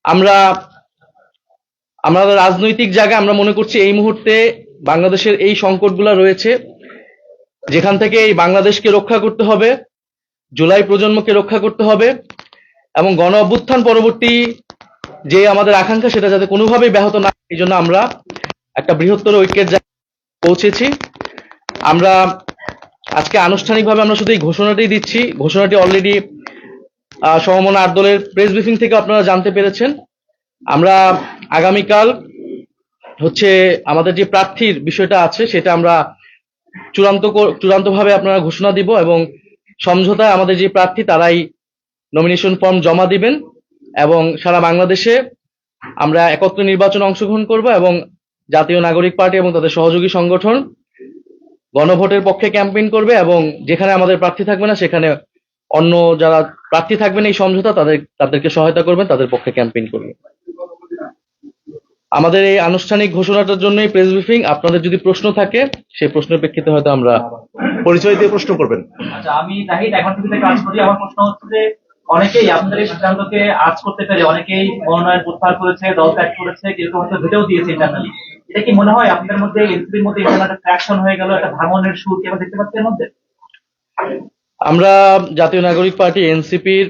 আমরা আমরা রাজনৈতিক জায়গায় আমরা মনে করছি এই মুহূর্তে বাংলাদেশের এই সংকটগুলো রয়েছে, যেখান থেকে এই বাংলাদেশকে রক্ষা করতে হবে, জুলাই প্রজন্মকে রক্ষা করতে হবে এবং গণ অভ্যুত্থান পরবর্তী যে আমাদের আকাঙ্ক্ষা সেটা যাতে কোনোভাবেই ব্যাহত না হয়, এই জন্য আমরা একটা বৃহত্তর ঐক্যের জায়গায় পৌঁছেছি। আমরা আজকে আনুষ্ঠানিকভাবে আমরা শুধু এই ঘোষণাটি দিচ্ছি। ঘোষণাটি অলরেডি সমমনা ৮ দলের প্রেস ব্রিফিং থেকে আপনারা জানতে পেরেছেন। আমরা আগামীকাল হচ্ছে আমাদের যে প্রার্থীর বিষয়টা আছে সেটা আমরা চূড়ান্তভাবে আপনারা ঘোষণা দিব এবং সমঝোতায় আমাদের যে প্রার্থী তারাই নমিনেশন ফর্ম জমা দিবেন এবং সারা বাংলাদেশে আমরা একত্রে নির্বাচনে অংশগ্রহণ করব এবং জাতীয় নাগরিক পার্টি এবং তাদের সহযোগী সংগঠন গণভোটের পক্ষে ক্যাম্পেইন করবে এবং যেখানে আমাদের প্রার্থী থাকবে না সেখানে অন্য যারা প্রার্থী থাকবেন এই সমঝোতা তাদেরকে সহায়তা করবেন, তাদের পক্ষে ক্যাম্পেইন করবে। আমাদের এই আনুষ্ঠানিক ঘোষণাটার জন্যই প্রেস ব্রিফিং। আপনাদের যদি প্রশ্ন থাকে সেই প্রশ্নের প্রেক্ষিতে হয়তো আমরা পরিচয় দিয়ে প্রশ্ন করবেন। আচ্ছা, আমি জাহিদ এখন টিভিতে কাজ করি। আমার প্রশ্ন হচ্ছে যে অনেকেই আপনাদের এই সিদ্ধান্তকে আজ করতে পেরে অনেকেই মনোনয়ন প্রত্যাহার করেছে, দল ত্যাগ করেছে, কেউ হয়তো ভেটেও দিয়েছে ইন্টারনালি। এটা কি মনে হয় আপনাদের মধ্যে এনসিপির মধ্যে ইন্টারনাল ট্র্যাকশন হয়ে গেল, একটা ভাঙনের সুর কি আমরা দেখতে পাচ্ছি এর মধ্যে? আমরা জাতীয় নাগরিক পার্টি এনসিপির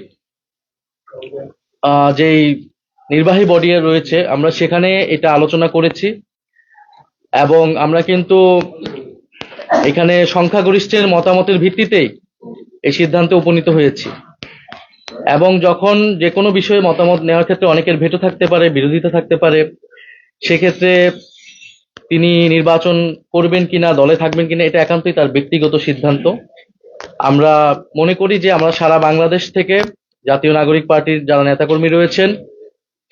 যেই নির্বাহী বডি রয়েছে আমরা সেখানে এটা আলোচনা করেছি এবং আমরা কিন্তু এখানে সংখ্যাগরিষ্ঠের মতামতের ভিত্তিতেই এই সিদ্ধান্তে উপনীত হয়েছি এবং যখন যে কোনো বিষয়ে মতামত নেওয়ার ক্ষেত্রে অনেকের ভেটো থাকতে পারে, বিরোধিতা থাকতে পারে, সেক্ষেত্রে তিনি নির্বাচন করবেন কিনা, দলে থাকবেন কিনা, এটা একান্তই তার ব্যক্তিগত সিদ্ধান্ত। আমরা মনে করি যে আমরা সারা বাংলাদেশ থেকে জাতীয় নাগরিক পার্টির যারা নেতাকর্মী রয়েছেন,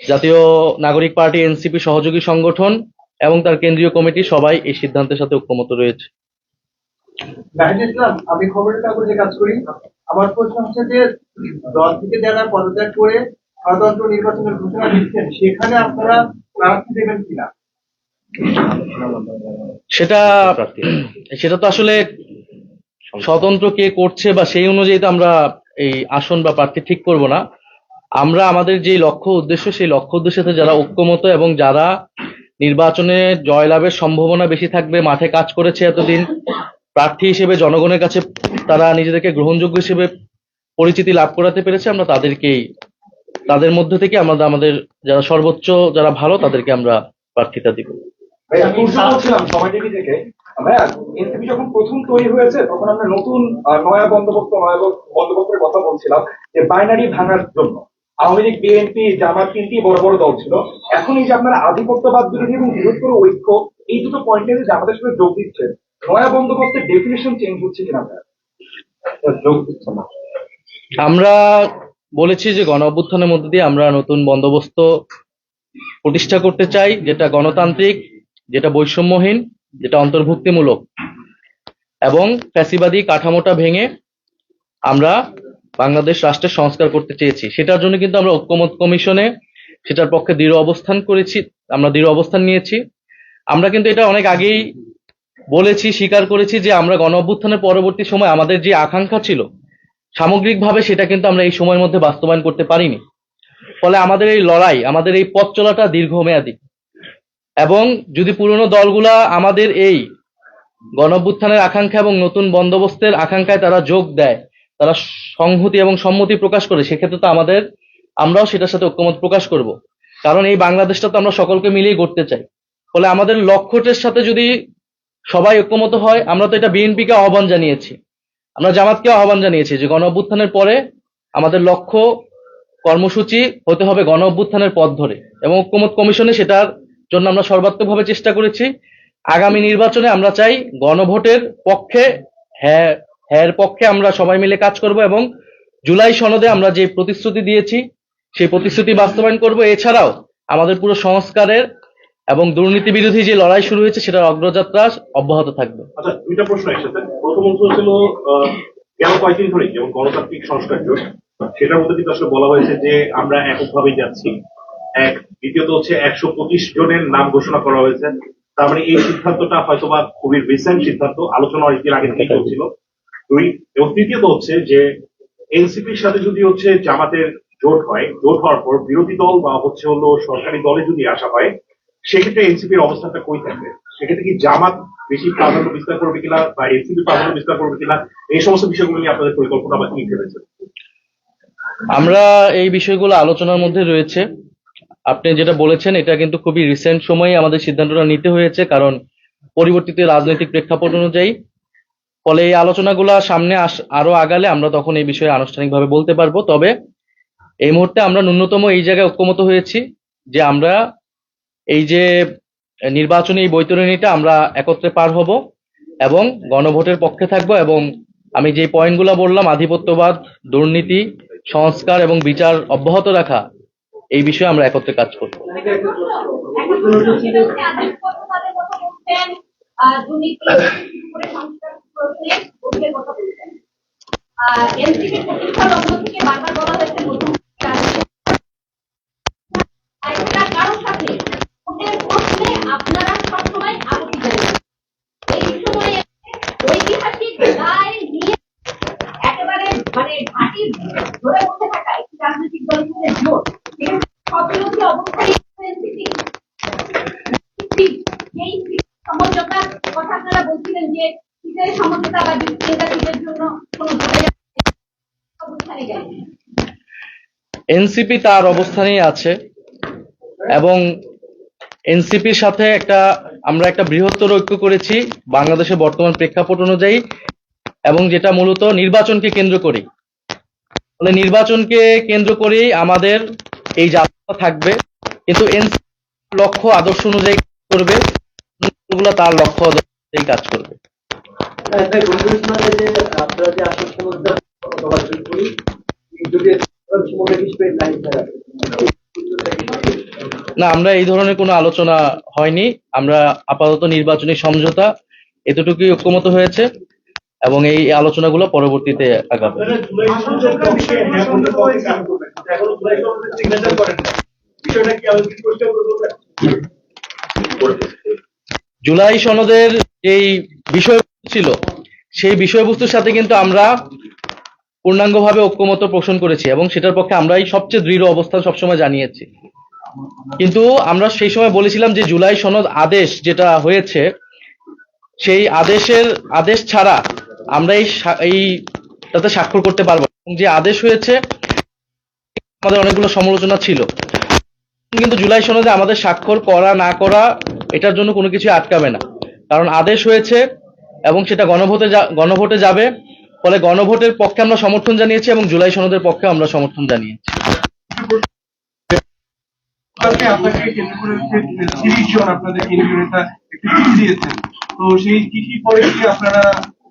জাতীয় নাগরিক পার্টি এনসিপি সহযোগী সংগঠন এবং তার কেন্দ্রীয় কমিটি সবাই এই সিদ্ধান্তের সাথে ঐক্যমত রয়েছে। আমি খবরের কাগজে কাজ করি। আমার প্রশ্ন হচ্ছে যে দল থেকে যারা পদত্যাগ করে স্বতন্ত্র নির্বাচনের ঘোষণা দিচ্ছেন সেখানে আপনারা প্রার্থী দেবেন কিনা? সেটা তো আসলে স্বতন্ত্র কে করছে বা সেই অনুযায়ী তো আমরা এই আসন বা প্রার্থী ঠিক করব না। আমরা আমাদের যে লক্ষ্য উদ্দেশ্য সেই লক্ষ্য উদ্দেশ্যে যারা ঐক্যমত এবং যারা নির্বাচনে জয়লাভের সম্ভাবনা বেশি থাকবে, মাঠে কাজ করেছে এতদিন, প্রার্থী হিসেবে জনগণের কাছে তারা নিজেদেরকে গ্রহণযোগ্য হিসেবে পরিচিতি লাভ করাতে পেরেছে, আমরা তাদের মধ্যে থেকে আমরা আমাদের যারা সর্বোচ্চ যারা ভালো তাদেরকে আমরা প্রার্থিতা দিব। বলছিলাম সময় টিভি থেকে, এনসিপি যখন প্রথম তৈরি হয়েছে তখন আমরা নতুন নয়া বন্দোবস্তের কথা বলছিলাম যে বাইনারি ভাঙার জন্য আওয়ামী লীগ, বিএনপি, জামাত তিনটি বড় বড় দল ছিল। এখন এই যে আপনারা আধিপত্যবাদ বিরোধী এবং বৃহত্তর ঐক্য, এই দুটো পয়েন্টে যে আমাদের সাথে যোগ দিচ্ছেন, নয়া বন্দোবস্তের ডেফিনেশন চেঞ্জ হচ্ছে কিনা যোগ দিচ্ছে না? আমরা বলেছি যে গণ অভ্যুত্থানের মধ্যে দিয়ে আমরা নতুন বন্দোবস্ত প্রতিষ্ঠা করতে চাই, যেটা গণতান্ত্রিক, যেটা বৈষম্যহীন, যেটা অন্তর্ভুক্তিমূলক এবং ফ্যাসিবাদী কাঠামোটা ভেঙে আমরা বাংলাদেশ রাষ্ট্রের সংস্কার করতে চেয়েছি। সেটার জন্য কিন্তু আমরা ঐক্যমত কমিশনে সেটার পক্ষে দৃঢ় অবস্থান করেছি, আমরা দৃঢ় অবস্থান নিয়েছি। আমরা কিন্তু এটা অনেক আগেই বলেছি, স্বীকার করেছি যে আমরা গণ অভ্যুত্থানের পরবর্তী সময় আমাদের যে আকাঙ্ক্ষা ছিল সামগ্রিকভাবে সেটা কিন্তু আমরা এই সময়ের মধ্যে বাস্তবায়ন করতে পারিনি। ফলে আমাদের এই লড়াই, আমাদের এই পথ চলাটা দীর্ঘমেয়াদী এবং যদি পুরনো দলগুলা আমাদের এই গণ অভ্যুত্থানের আকাঙ্ক্ষা এবং নতুন বন্দোবস্তের আকাঙ্ক্ষায় তারা যোগ দেয়, তারা সংহতি এবং সম্মতি প্রকাশ করে, সেক্ষেত্রে তো আমরাও সেটার সাথে ঐক্যমত প্রকাশ করব। কারণ এই বাংলাদেশটা তো আমরা সকলকে মিলিয়ে গড়তে চাই। ফলে আমাদের লক্ষ্যটার সাথে যদি সবাই ঐক্যমত হয়, আমরা তো এটা বিএনপিকে আহ্বান জানিয়েছি, আমরা জামাতকে আহ্বান জানিয়েছি যে গণ অভ্যুত্থানের পরে আমাদের লক্ষ্য কর্মসূচি হতে হবে গণ অভ্যুত্থানের পথ ধরে এবং ঐক্যমত কমিশনে সেটার জন্য আমরা সর্বাত্মকভাবে চেষ্টা করেছি। আগামী নির্বাচনে আমরা চাই গণভোটের পক্ষে, হ্যাঁ পক্ষে আমরা সবাই মিলে কাজ করব এবং জুলাই সনদে আমরা যে প্রতিশ্রুতি দিয়েছি সেই প্রতিশ্রুতি বাস্তবায়ন করব। এছাড়াও আমাদের পুরো সংস্কারের এবং দুর্নীতি বিরোধী যে লড়াই শুরু হয়েছে সেটার অগ্রযাত্রা অব্যাহত থাকবে। আচ্ছা, দুইটা প্রশ্ন একসাথে। প্রথমত ছিল গেল কয়েকদিন ধরে যেমন গণতান্ত্রিক সংস্কার জোট, সেটার মধ্যে কিন্তু আসলে বলা হয়েছে যে আমরা এককভাবেই যাচ্ছি। দ্বিতীয়ত হচ্ছে 125 জনের নাম ঘোষণা করা হয়েছে। তার মানে এই সিদ্ধান্তটা হয়তোবা খুবই রিসেন্ট সিদ্ধান্ত, আলোচনা অনেকদিন আগে থেকেই চলছিল। দুই এবং তৃতীয়ত হচ্ছে যে এনসিপির সাথে যদি হচ্ছে জামাতের জোট হয়, জোট হওয়ার পর বিরোধী দল বা হচ্ছে হলো সরকারি দলে যদি আসা হয়, সেক্ষেত্রে এনসিপির অবস্থানটা কই থাকবে? সেক্ষেত্রে কি জামাত বেশি প্রাধান্য বিস্তার করবে কিনা বা এনসিপি প্রাধান্য বিস্তার করবে কিনা, এই সমস্ত বিষয়গুলো নিয়ে আপনাদের পরিকল্পনা বা কি ভেবেছে? আমরা এই বিষয়গুলো আলোচনার মধ্যে রয়েছে। আপনি যেটা বলেছেন এটা কিন্তু খুবই রিসেন্ট সময়ে আমাদের সিদ্ধান্তটা নিতে হয়েছে, কারণ পরিবর্তিত রাজনৈতিক প্রেক্ষাপট অনুযায়ী। ফলে এই আলোচনাগুলো সামনে আরো আগালে আমরা তখন এই বিষয়ে আনুষ্ঠানিকভাবে বলতে পারবো। তবে এই মুহূর্তে আমরা ন্যূনতম এই জায়গায় ঐক্যমত হয়েছি যে আমরা এই যে নির্বাচনী এই বৈতরণীটা আমরা একত্রে পার হব এবং গণভোটের পক্ষে থাকব, এবং আমি যে পয়েন্টগুলো বললাম, আধিপত্যবাদ, দুর্নীতি, সংস্কার এবং বিচার অব্যাহত রাখা, এই বিষয়ে আমরা একত্রে কাজ করব। এনসিপি প্রতিষ্ঠা লগ্ন থেকে বারবার বলা হয়েছে কারোর সাথে ভোটের প্রশ্নে আপনারা সবসময় আপত্তি জানান। এই সময়ে ঐতিহাসিক রায় নিয়ে একেবারে মানে ঘাঁটি ধরে বসে থাকা একটি রাজনৈতিক দলের সাথে জোট, সববিরোধী অবস্থায় এনসিপি এই সমঝোতার কথা আপনারা বলছিলেন যে শীতের সমঝোতা বা শীতের জন্য কোনো অবস্থানে যায়নি। এনসিপি তার অবস্থানেই আছে এবং এনসিপির সাথে আমরা একটা বৃহত্তর ঐক্য করেছি বাংলাদেশের বর্তমান প্রেক্ষাপট অনুযায়ী, এবং যেটা মূলত নির্বাচনকে কেন্দ্র করে। ফলে নির্বাচনকে কেন্দ্র করেই আমাদের এই যাত্রা থাকবে, কিন্তু এনসিপি লক্ষ্য আদর্শ অনুযায়ী করবে, গুলো তার লক্ষ্য অনুযায়ী কাজ করবে। আপনারা যে আসল সমস্যা করি যদি না, আমরা এই ধরনের কোনো আলোচনা হয়নি। আমরা আপাতত নির্বাচনী সমঝোতা এতটুকুই ঐক্যমত হয়েছে এবং এই আলোচনাগুলো পরবর্তীতে আগাবে। জুলাই সনদের যেই বিষয়বস্তু ছিল সেই বিষয়বস্তুর সাথে কিন্তু আমরা পূর্ণাঙ্গভাবে ঐক্যমত পোষণ করেছি এবং সেটার পক্ষে আমরাই সবচেয়ে দৃঢ় অবস্থান সবসময় জানিয়েছি। কিন্তু আমরা সেই সময় বলেছিলাম যে জুলাই সনদ আদেশ যেটা হয়েছে, সেই আদেশ ছাড়া আমরা এইটাতে স্বাক্ষর করতে পারবো না। এবং যে আদেশ হয়েছে আমাদের অনেকগুলো সমালোচনা ছিল, কিন্তু জুলাই সনদে আমাদের স্বাক্ষর করা না করা এটার জন্য কোনো কিছু আটকাবে না, কারণ আদেশ হয়েছে এবং সেটা গণভোটে যাবে। ফলে গণভোটের পক্ষে আমরা সমর্থন জানিয়েছি এবং জুলাই সনদের পক্ষে আমরা সমর্থন জানিয়েছি। আপনাকে কেন্দ্র করে 30 জন আপনাদের কেন্দ্রীয় নেতা একটি চিঠি দিয়েছেন, তো সেই চিঠি পরে কি আপনারা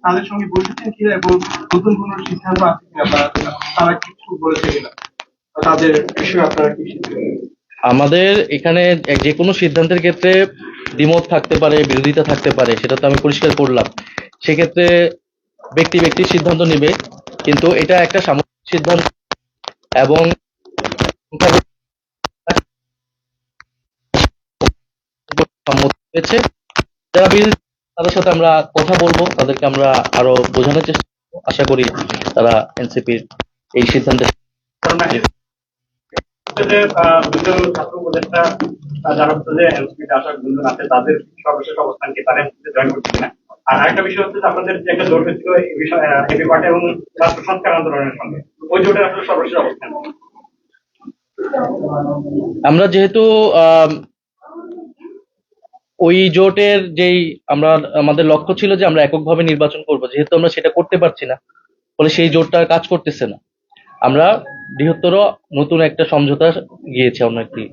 তাদের সঙ্গে বসেছেন কিনা এবং নতুন কোন সিদ্ধান্ত আছে কিনা, তারা কিছু বলেছে কিনা, তাদের বিষয়ে আপনারা কি আমাদের এখানে যে কোনো সিদ্ধান্তের ক্ষেত্রে দ্বিমত থাকতে পারে, বিরোধিতা থাকতে পারে, সেটা তো আমি পরিষ্কার করলাম। সেক্ষেত্রে ব্যক্তি সিদ্ধান্ত নেবে, কিন্তু এটা একটা সামগ্রিক সিদ্ধান্ত এবং সম্মত হয়েছে। যারা বিরোধী তাদের সাথে আমরা কথা বলবো, তাদেরকে আমরা আরো বোঝানোর চেষ্টা করবো। আশা করি তারা এনসিপির এই সিদ্ধান্তে ছাত্র উপদেষ্টা যারা হচ্ছে যে এনসিপিতে আসার গুঞ্জন আছে, তাদের সর্বশেষ অবস্থানকে তারা এনসিপিতে জয়েন করছে কিনা। আর আরেকটা বিষয় হচ্ছে যে আপনাদের যে একটা জোট হয়েছিল এই বিষয় এবি পার্টি এবং রাষ্ট্র সংস্কার আন্দোলনের সঙ্গে, ওই জোটের আসলে সর্বশেষ অবস্থান। আমরা যেহেতু ওই জোটের আমাদের লক্ষ্য ছিল যে আমরা এককভাবে নির্বাচন করব, যেহেতু আমরা সেটা করতে পারছি না, ফলে সেই জোটটা আর কাজ করতেছে না। আমরা বৃহত্তর নতুন একটা সমঝোতা গিয়েছি অন্য একটি।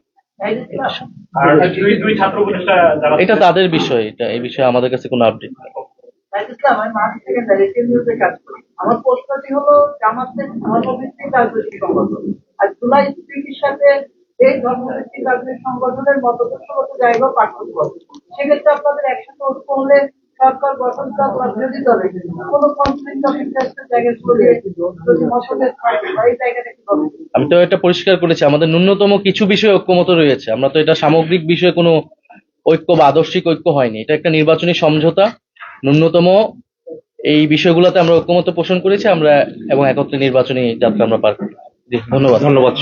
আর দুই ছাত্র উপদেষ্টা যারা এটা তাদের বিষয়, এই বিষয়ে আমাদের কাছে কোনো আপডেট নেই। আমি মাঠ থেকে কেন্দ্রীয়তে কাজ করি। আমার প্রশ্নটি হলো জামাতের ধর্মভিত্তিক রাজনৈতিক সংগঠন আর জুলাই স্মৃতির সাথে এই ধর্মভিত্তিক রাজনৈতিক সংগঠনের মতদর্শগত জায়গা পার্থক্য আছে। সেক্ষেত্রে আপনাদের একসাথে ঐক্য হলে সরকার গঠন দল বা বিরোধী দলে কোনো কনফ্লিক্ট অফ ইন্টারেস্টের জায়গায় চলে যদি মতভেদ হয় এই জায়গাটা কি হবে? আমি তো এটা পরিষ্কার করেছি, আমাদের ন্যূনতম কিছু বিষয়ে ঐক্যমত রয়েছে। আমরা তো এটা সামগ্রিক বিষয়ে কোনো ঐক্য বা আদর্শিক ঐক্য হয়নি, এটা একটা নির্বাচনী সমঝোতা। ন্যূনতম এই বিষয়গুলোতে আমরা ঐক্যমত পোষণ করেছি আমরা এবং একত্রে নির্বাচনী যাত্রা আমরা পার করি। জি, ধন্যবাদ। ধন্যবাদ।